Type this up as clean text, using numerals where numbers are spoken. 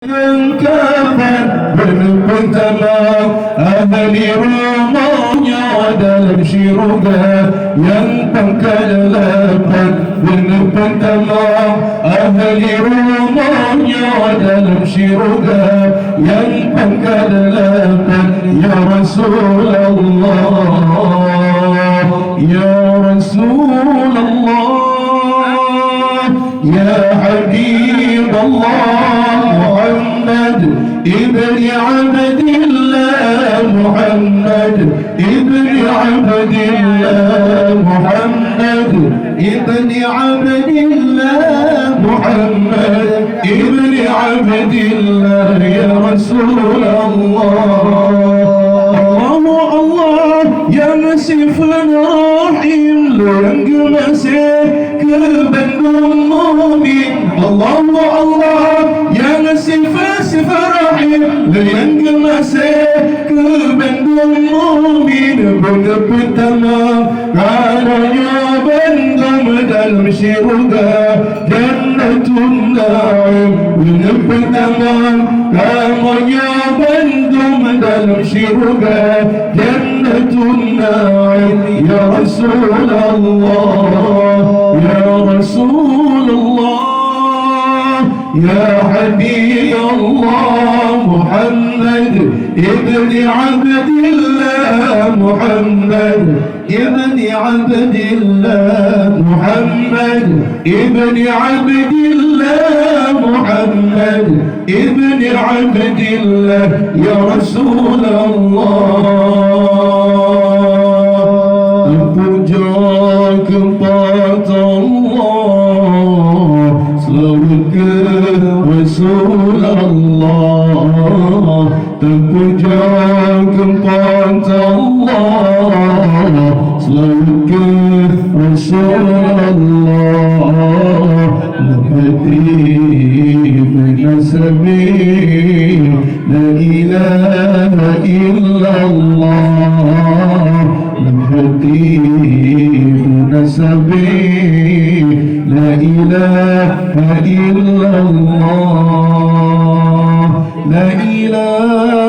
Kapan berpun tamam ahli rumahnya dalam syurga yang pengkalapan berpun tamam ahli rumahnya dalam syurga yang pengkalapan ya Rasulullah ya Rasulullah ya Habib Allah محمد ابن عبد الله محمد ابن عبد الله محمد ابن عبد الله محمد ابن عبد الله يا رسول الله الله يا مسيف رحيم لنك مسيك بالمؤمن الله يا مسيف رحيم لنك مسيك بالمؤمن بنك تمام على بندم dalam syurga Jannatun Na'im bنك تمام kamunya bendum dalam syurga Jannatun Na'im ya Rasulullah ya Rasulullah ya Habib Allah Muhammad ibn Abdillah Muhammad ibn Abdillah Muhammad ibn Abdillah Muhammad ibn Abdillah ya Rasulullah puja kepada Allah selalu ke Rasulullah terpuja kepada Allah selalu ke Rasulullah Nabi binasabi la ilaha illallah Nabi binasabi la ilaha illallah la ilaha